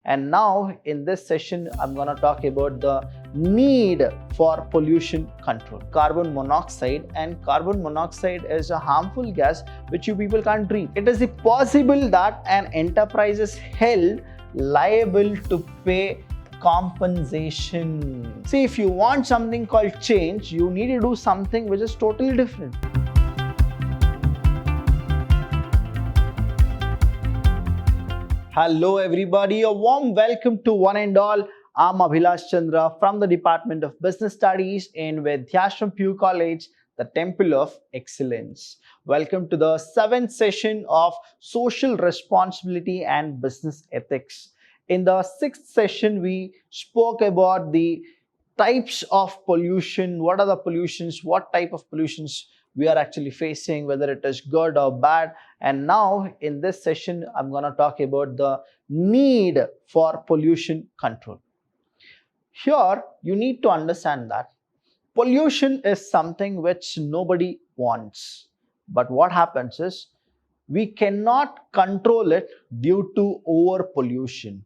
And now in this session, I'm going to talk about the need for pollution control. Carbon monoxide, and carbon monoxide is a harmful gas which you people can't breathe. It is possible that an enterprise is held liable to pay compensation. See, if you want something called change, you need to do something which is totally different. Hello everybody, a warm welcome to one and all. I'm Abhilash Chandra from the Department of Business Studies in Vidhyaashram PU College, the Temple of Excellence. Welcome to the 7th session of Social Responsibility and Business Ethics. In the 6th session, we spoke about the types of pollution, what are the pollutions, what type of pollutions we are actually facing, whether it is good or bad. And now in this session, I'm going to talk about the need for pollution control. Here, you need to understand that pollution is something which nobody wants. But what happens is, we cannot control it due to over pollution.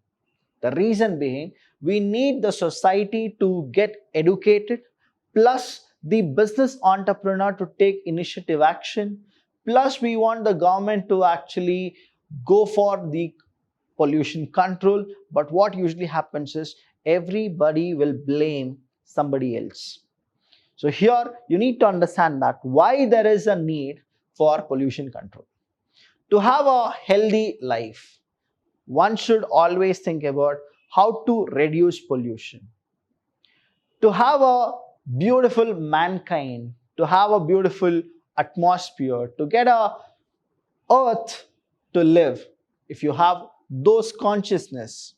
The reason being, we need the society to get educated, plus the business entrepreneur to take initiative action, plus we want the government to actually go for the pollution control. But what usually happens is, everybody will blame somebody else. So here you need to understand that why there is a need for pollution control. To have a healthy life, one should always think about how to reduce pollution. To have a beautiful mankind, to have a beautiful atmosphere, to get a earth to live, if you have those consciousness,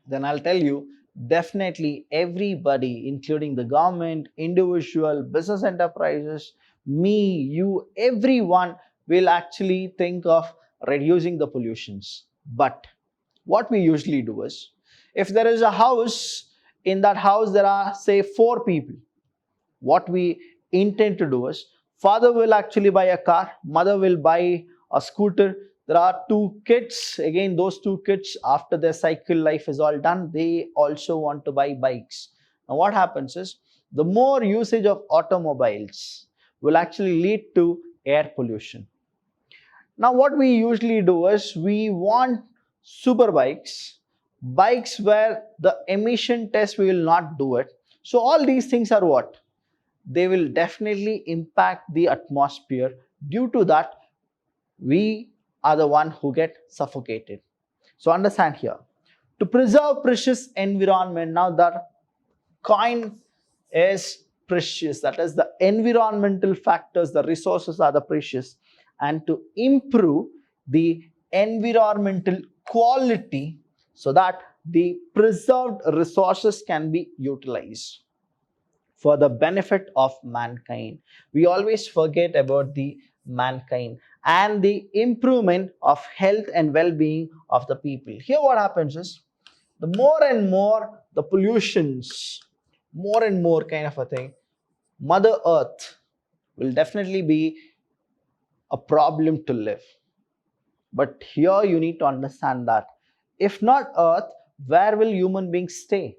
then I'll tell you, definitely everybody, including the government, individual, business enterprises, me, you, everyone will actually think of reducing the pollutions. But what we usually do is, if there is a house, in that house there are say 4 people, what we intend to do is, father will actually buy a car, mother will buy a scooter, there are 2 kids, again those 2 kids, after their cycle life is all done, they also want to buy bikes. Now what happens is, the more usage of automobiles will actually lead to air pollution. Now what we usually do is, we want super bikes, bikes where the emission test we will not do it. So all these things are what? They will definitely impact the atmosphere. Due to that, we are the one who get suffocated. So understand here, to preserve precious environment, now the coin is precious, that is the environmental factors, the resources are the precious, and to improve the environmental quality so that the preserved resources can be utilized for the benefit of mankind. We always forget about the mankind and the improvement of health and well-being of the people. Here what happens is, the more and more the pollutions, more and more kind of a thing, Mother Earth will definitely be a problem to live. But here you need to understand that if not Earth, where will human beings stay?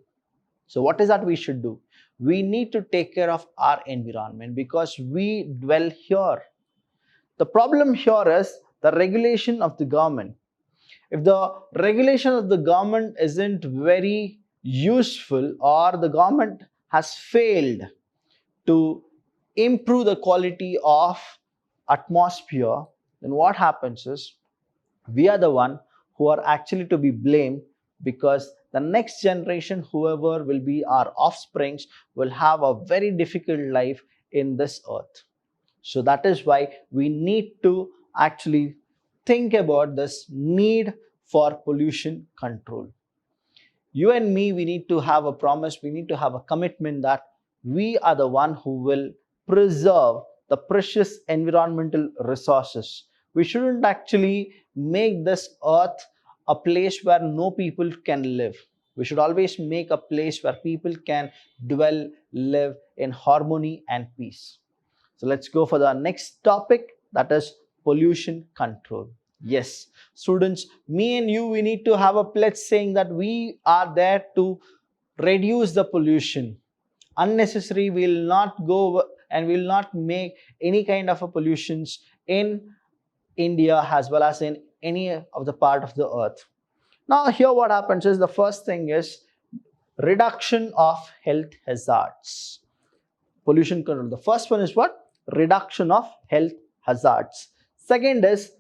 So what is that we should do? We need to take care of our environment because we dwell here. The problem here is the regulation of the government. If the regulation of the government isn't very useful, or the government has failed to improve the quality of atmosphere, then what happens is, we are the one who are actually to be blamed, because the next generation, whoever will be our offsprings, will have a very difficult life in this earth. So that is why we need to actually think about this need for pollution control. You and me, we need to have a promise, we need to have a commitment that we are the one who will preserve the precious environmental resources. We shouldn't actually make this earth a place where no people can live. We should always make a place where people can dwell, live in harmony and peace. So let's go for the next topic, that is pollution control. Yes, students, me and you, we need to have a pledge saying that we are there to reduce the pollution. Unnecessary, we will not go and we will not make any kind of a pollutions in India as well as in any of the part of the earth. Now here what happens is, the first thing is reduction of health hazards. Pollution control. The first one is what? Reduction of health hazards. Second is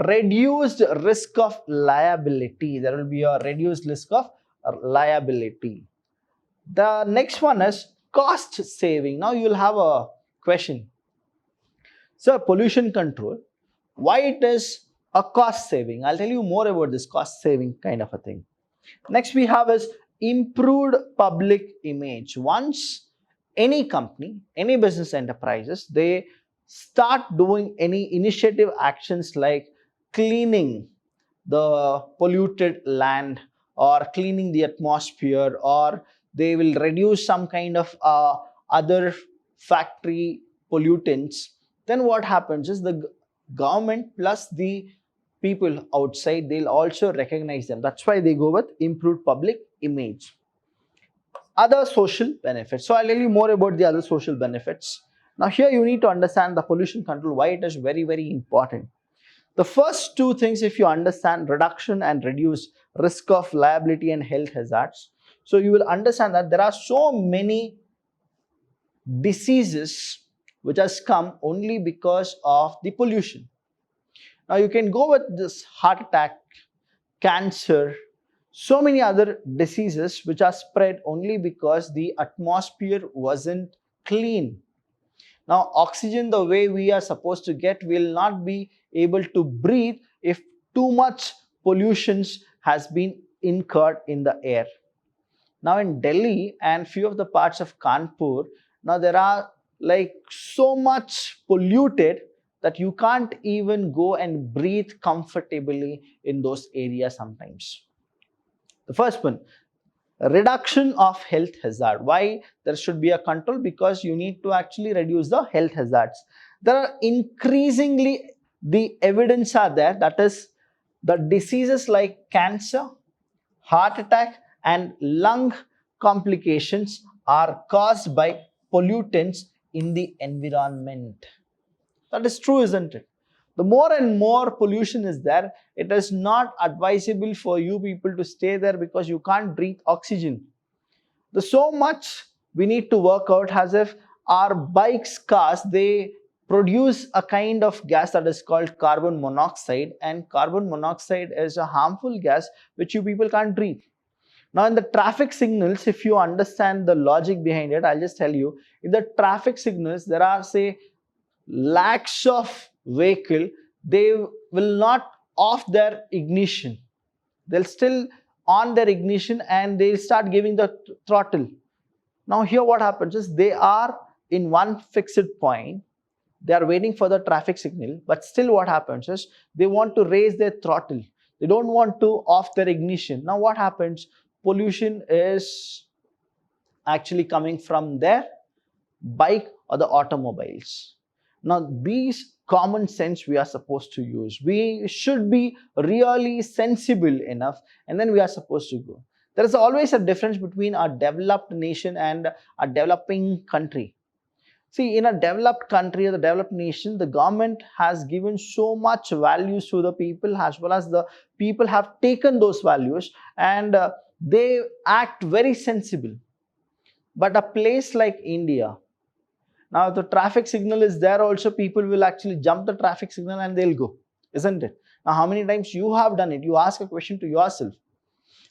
reduced risk of liability. There will be a reduced risk of liability. The next one is cost saving. Now you will have a question. So pollution control, why it is a cost saving? I'll tell you more about this cost saving kind of a thing. Next we have is improved public image. Once any company, any business enterprises, they start doing any initiative actions like cleaning the polluted land or cleaning the atmosphere, or they will reduce some kind of other factory pollutants, then what happens is the government plus the people outside, they'll also recognize them. That's why they go with improved public image. Other social benefits. So I'll tell you more about the other social benefits. Now here you need to understand the pollution control, why it is very, very important. The first two things, if you understand reduction and reduce risk of liability and health hazards, so you will understand that there are so many diseases which has come only because of the pollution. Now you can go with this heart attack, cancer, so many other diseases which are spread only because the atmosphere wasn't clean. Now oxygen, the way we are supposed to get, will not be able to breathe if too much pollution has been incurred in the air. Now in Delhi and few of the parts of Kanpur, now there are like so much polluted that you can't even go and breathe comfortably in those areas sometimes. The first one, reduction of health hazard. Why there should be a control? Because you need to actually reduce the health hazards. There are increasingly the evidence are there, that is the diseases like cancer, heart attack and lung complications are caused by pollutants in the environment. That is true, isn't it? The more and more pollution is there, it is not advisable for you people to stay there because you can't breathe oxygen. There's so much we need to work out, as if our bikes, cars, they produce a kind of gas that is called carbon monoxide, and carbon monoxide is a harmful gas which you people can't breathe. Now in the traffic signals, if you understand the logic behind it, I'll just tell you, in the traffic signals there are say lakhs of vehicle, they will not off their ignition, they'll still on their ignition and they'll start giving the throttle. Now here what happens is, they are in one fixed point, they are waiting for the traffic signal, but still what happens is they want to raise their throttle, they don't want to off their ignition. Now what happens? Pollution is actually coming from their bike or the automobiles. Now these common sense we are supposed to use. We should be really sensible enough, and then we are supposed to go. There is always a difference between a developed nation and a developing country. See, in a developed country or the developed nation, the government has given so much values to the people, as well as the people have taken those values and they act very sensible. But a place like India, now the traffic signal is there also, people will actually jump the traffic signal and they'll go, isn't it? Now how many times you have done it? You ask a question to yourself.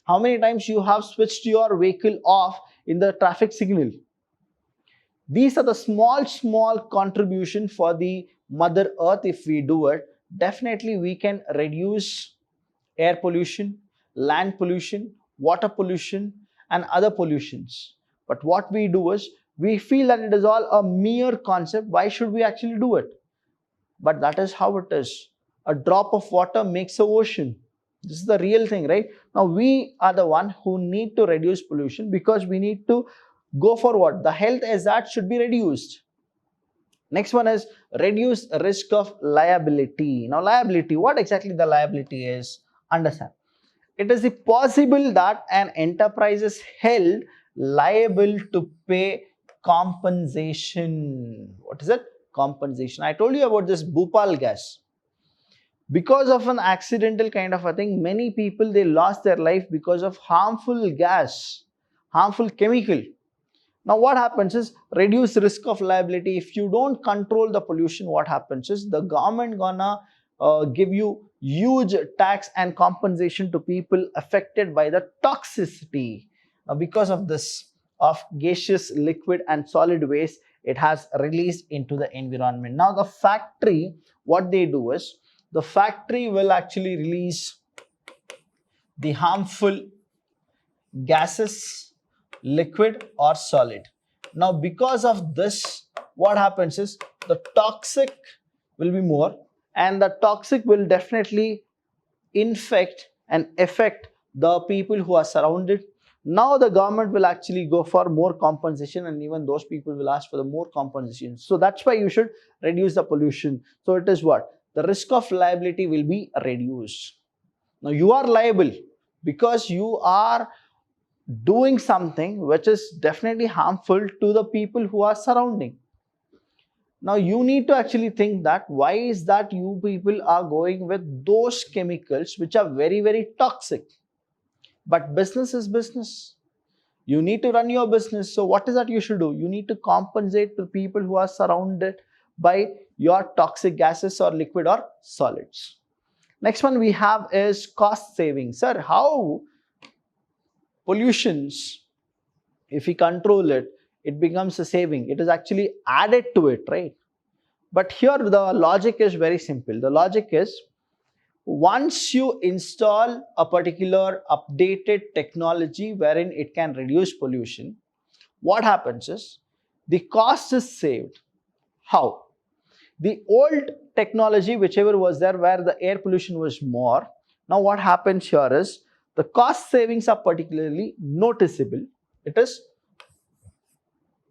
How many times you have switched your vehicle off in the traffic signal? These are the small contribution for the Mother Earth. If we do it, definitely we can reduce air pollution, land pollution, water pollution and other pollutions. But what we do is, we feel that it is all a mere concept. Why should we actually do it? But that is how it is. A drop of water makes an ocean. This is the real thing, right? Now we are the one who need to reduce pollution, because we need to go for what? The health hazard should be reduced. Next one is reduce risk of liability. Now, liability, what exactly the liability is? Understand. It is possible that an enterprise is held liable to pay compensation. What is it? Compensation. I told you about this Bhopal gas. Because of an accidental kind of a thing, many people, they lost their life because of harmful gas, harmful chemical. Now what happens is reduce risk of liability. If you don't control the pollution, what happens is the government gonna give you huge tax and compensation to people affected by the toxicity. Now because of this, of gaseous, liquid and solid waste, it has released into the environment. Now the factory, what they do is the factory will actually release the harmful gases, liquid or solid. Now because of this, what happens is the toxic will be more, and the toxic will definitely infect and affect the people who are surrounded. Now the government will actually go for more compensation, and even those people will ask for the more compensation. So that's why you should reduce the pollution. So it is what? The risk of liability will be reduced. Now you are liable because you are doing something which is definitely harmful to the people who are surrounding. Now you need to actually think that why is that you people are going with those chemicals which are very, very toxic. But business is business. You need to run your business. So what is that you should do? You need to compensate the people who are surrounded by your toxic gases or liquid or solids. Next one we have is cost saving. Sir, how pollutions, if we control it, it becomes a saving. It is actually added to it, right? But here the logic is very simple. The logic is once you install a particular updated technology wherein it can reduce pollution, what happens is the cost is saved. How? The old technology, whichever was there where the air pollution was more, now what happens here is the cost savings are particularly noticeable. It is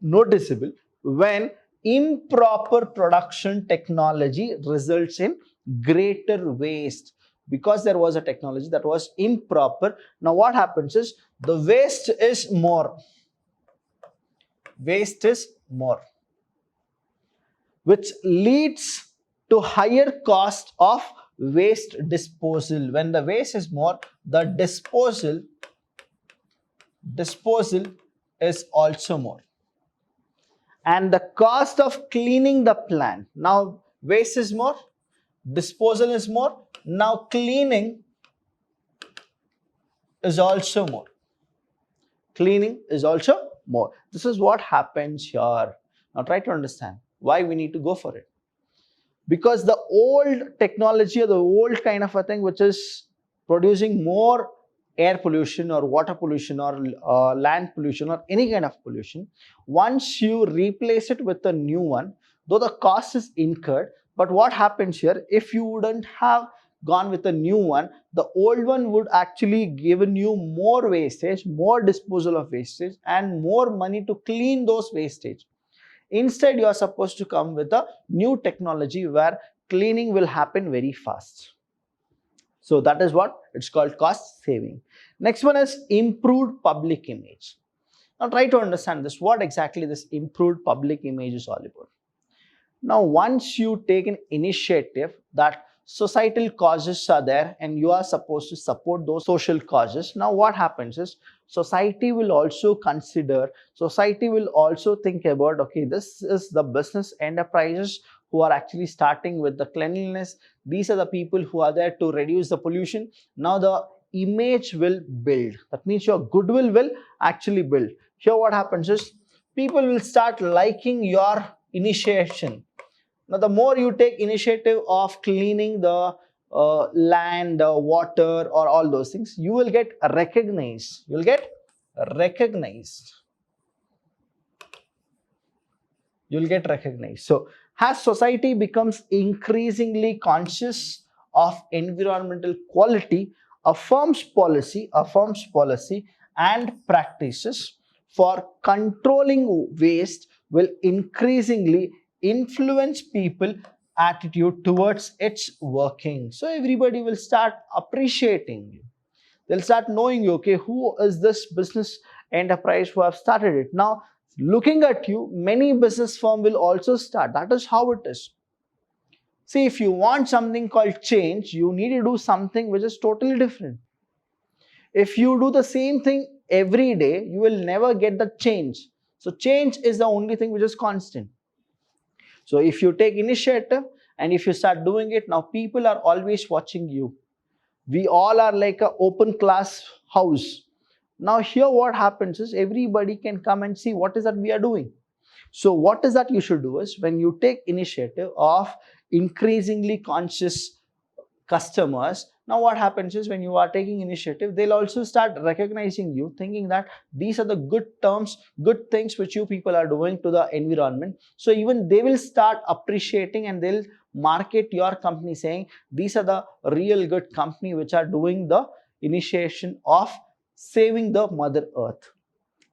noticeable when improper production technology results in greater waste. Because there was a technology that was improper, now what happens is the waste is more. Waste is more, which leads to higher cost of waste disposal. When the waste is more, the disposal is also more. And the cost of cleaning the plant. Now waste is more, disposal is more, now cleaning is also more. Cleaning is also more. This is what happens here. Now try to understand why we need to go for it. Because the old technology or the old kind of a thing which is producing more air pollution or water pollution or land pollution or any kind of pollution, once you replace it with a new one, though the cost is incurred, but what happens here, if you wouldn't have gone with a new one, the old one would actually given you more wastage, more disposal of wastage and more money to clean those wastage. Instead, you are supposed to come with a new technology where cleaning will happen very fast. So that is what it's called, cost saving. Next one is improved public image. Now try to understand this, what exactly this improved public image is all about. Now once you take an initiative that societal causes are there and you are supposed to support those social causes, now what happens is society will also consider, society will also think about, okay, this is the business enterprises who are actually starting with the cleanliness. These are the people who are there to reduce the pollution. Now the image will build. That means your goodwill will actually build. Here what happens is people will start liking your initiation. Now the more you take initiative of cleaning the land, water or all those things, you will get recognized. You will get recognized. You will get recognized. So as society becomes increasingly conscious of environmental quality, a firm's policy and practices for controlling waste will increasingly influence people attitude towards its working. So everybody will start appreciating you. They'll start knowing you, okay, who is this business enterprise who have started it. Now, looking at you, many business firm will also start. That is how it is. See, if you want something called change, you need to do something which is totally different. If you do the same thing every day, you will never get the change. So change is the only thing which is constant. So if you take initiative and if you start doing it, now people are always watching you. We all are like an open class house. Now here what happens is everybody can come and see what is that we are doing. So what is that you should do is when you take initiative of increasingly conscious customers, now what happens is when you are taking initiative, they'll also start recognizing you, thinking that these are the good terms, good things which you people are doing to the environment. So even they will start appreciating and they'll market your company saying these are the real good company which are doing the initiation of saving the mother earth.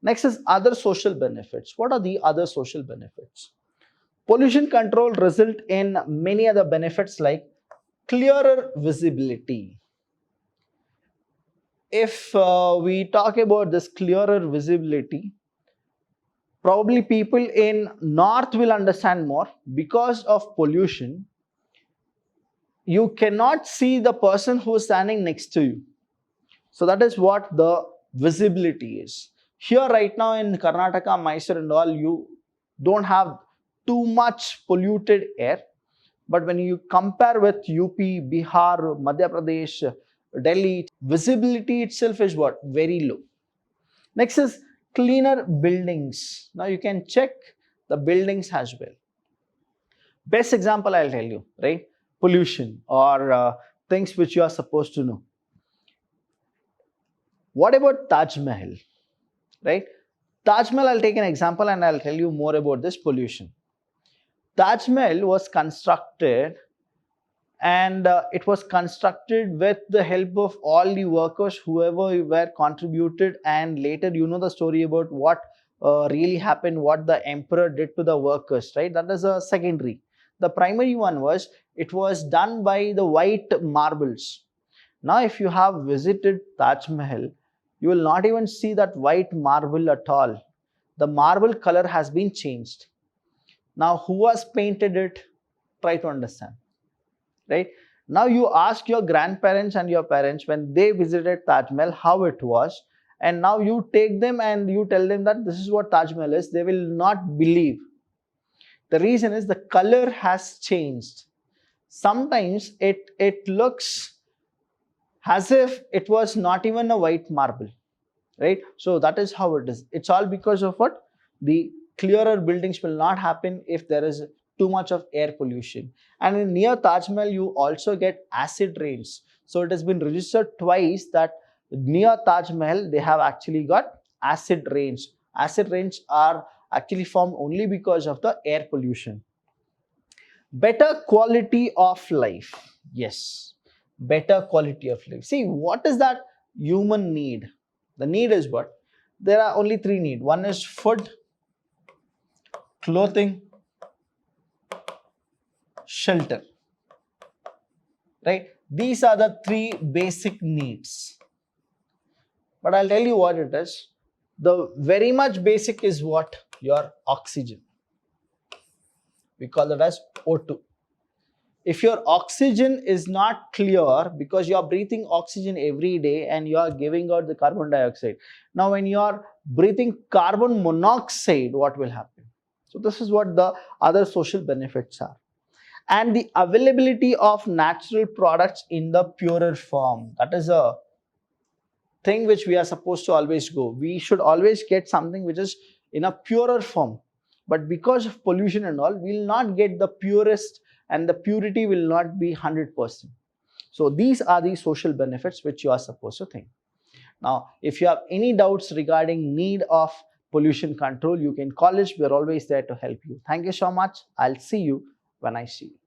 Next is other social benefits. What are the other social benefits? Pollution control result in many other benefits like clearer visibility. If we talk about this clearer visibility, probably people in north will understand more. Because of pollution, you cannot see the person who is standing next to you. So that is what the visibility is. Here right now in Karnataka, Mysore and all, you don't have too much polluted air. But when you compare with UP, Bihar, Madhya Pradesh, Delhi, visibility itself is what? Very low. Next is cleaner buildings. Now you can check the buildings as well. Best example I'll tell you, right? Pollution or things which you are supposed to know. What about Taj Mahal, right? Taj Mahal, I'll take an example and I'll tell you more about this pollution. Taj Mahal was constructed and it was constructed with the help of all the workers, whoever were contributed, and later you know the story about what really happened, what the emperor did to the workers, right? That is a secondary. The primary one was, it was done by the white marbles. Now if you have visited Taj Mahal, you will not even see that white marble at all. The marble color has been changed. Now who has painted it? Try to understand, right? Now you ask your grandparents and your parents when they visited Taj Mahal how it was, and now you take them and you tell them that this is what Taj Mahal is. They will not believe. The reason is the color has changed. Sometimes it looks as if it was not even a white marble, right? So that is how it is. It's all because of what? The clearer buildings will not happen if there is too much of air pollution. And in near Taj Mahal, you also get acid rains. So it has been registered twice that near Taj Mahal, they have actually got acid rains. Acid rains are actually formed only because of the air pollution. Better quality of life. Yes, better quality of life. See, what is that human need? The need is what? There are only three needs. One is food, clothing, shelter, right? These are the three basic needs. But I'll tell you what it is. The very much basic is what? Your oxygen. We call it as O2. If your oxygen is not clear, because you are breathing oxygen every day and you are giving out the carbon dioxide. Now when you are breathing carbon monoxide, what will happen? So this is what the other social benefits are. And the availability of natural products in the purer form. That is a thing which we are supposed to always go. We should always get something which is in a purer form. But because of pollution and all, we will not get the purest, and the purity will not be 100%. So these are the social benefits which you are supposed to think. Now, if you have any doubts regarding need of pollution control, you can call us. We are always there to help you. Thank you so much. I'll see you when I see you.